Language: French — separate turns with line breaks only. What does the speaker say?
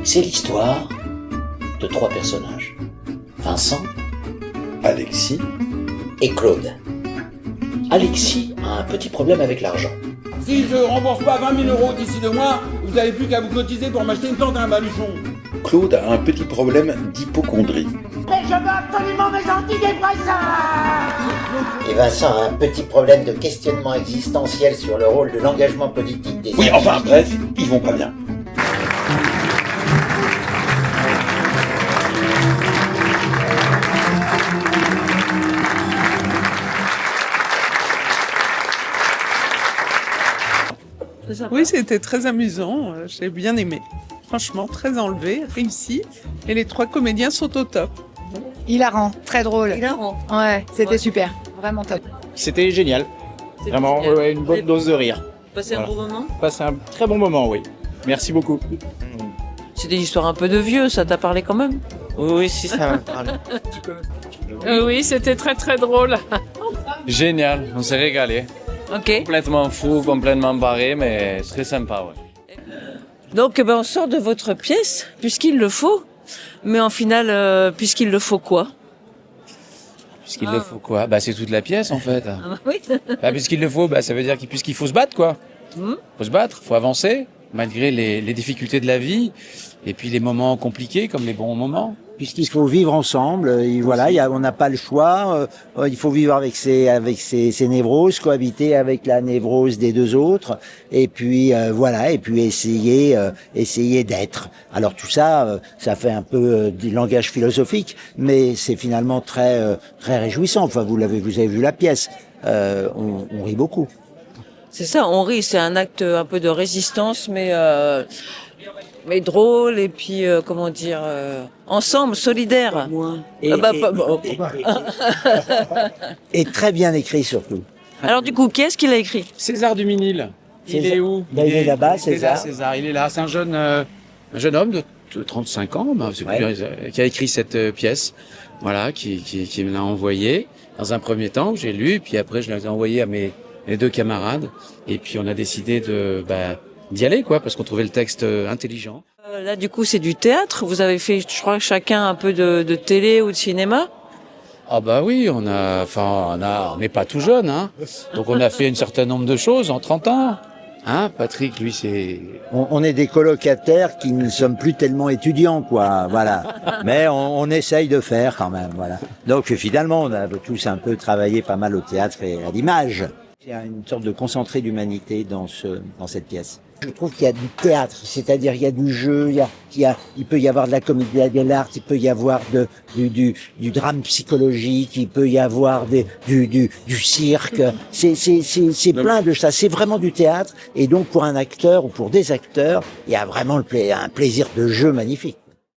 C'est l'histoire de 3 personnages. Vincent,
Alexis,
et Claude. Alexis a un petit problème avec l'argent.
Si je rembourse pas 20 000 € d'ici 2 mois, vous avez plus qu'à vous cotiser pour m'acheter une tente et un baluchon.
Claude a un petit problème d'hypocondrie.
Mais je veux absolument mes antidépresseurs.
Et Vincent a un petit problème de questionnement existentiel sur le rôle de l'engagement politique des
Oui,
individus.
enfin bref, ils vont pas bien.
Oui, c'était très amusant, j'ai bien aimé. Franchement, très enlevé, réussi. Et les 3 comédiens sont au top.
Hilarant, très drôle.
Hilarant.
Ouais, c'était super, vraiment top.
C'était génial.
C'était
Vraiment,
génial.
ouais, une bonne dose de rire.
Passé un bon moment.
Passé un très bon moment, oui. Merci beaucoup.
C'est des histoires un peu de vieux, ça t'a parlé quand même?
Oui, si, ça m'a parlé.
Oui, c'était très très drôle.
Génial, on s'est régalé.
Ok.
Complètement fou, complètement barré, mais très sympa, ouais.
Donc on sort de votre pièce, puisqu'il le faut. Mais en finale, puisqu'il le faut quoi?
Puisqu'il le faut quoi? Bah c'est toute la pièce en fait.
Oui.
Bah puisqu'il le faut, bah ça veut dire puisqu'il faut se battre quoi. Faut se battre, faut avancer, malgré les difficultés de la vie, et puis les moments compliqués comme les bons moments.
Puisqu'il faut vivre ensemble, et voilà, on n'a pas le choix. Il faut vivre avec ses névroses, cohabiter avec la névrose des 2 autres, et puis voilà, et puis essayer d'être. Alors tout ça, ça fait un peu du langage philosophique, mais c'est finalement très réjouissant. Enfin, vous avez vu la pièce, on rit beaucoup.
C'est ça, on rit, c'est un acte un peu de résistance, mais drôle et puis comment dire ensemble, solidaire.
Et très bien écrit surtout.
Alors du coup, qui est-ce qui l'a écrit?
César Duminil. Il est où?
Ben, il est là-bas, César.
César, il est là. C'est un jeune homme de 35 ans, qui a écrit cette pièce, voilà, qui me l'a envoyé dans un premier temps, que j'ai lu, puis après je l'ai envoyé à mes 2 camarades, et puis on a décidé d'y aller, quoi, parce qu'on trouvait le texte intelligent.
Là, du coup, c'est du théâtre. Vous avez fait, je crois, chacun un peu de télé ou de cinéma.
Ah bah oui, on n'est pas tout jeune, hein. Donc on a fait un certain nombre de choses en 30 ans. Hein, Patrick, lui, c'est...
On est des colocataires qui ne sommes plus tellement étudiants, quoi, voilà. Mais on essaye de faire quand même, voilà. Donc finalement, on a tous un peu travaillé pas mal au théâtre et à l'image. Il y a une sorte de concentré d'humanité dans cette pièce. Je trouve qu'il y a du théâtre, c'est-à-dire il y a du jeu, il peut y avoir de la comédie de l'art, il peut y avoir du drame psychologique, il peut y avoir du cirque. C'est plein de ça. C'est vraiment du théâtre. Et donc pour un acteur ou pour des acteurs, il y a vraiment un plaisir de jeu magnifique.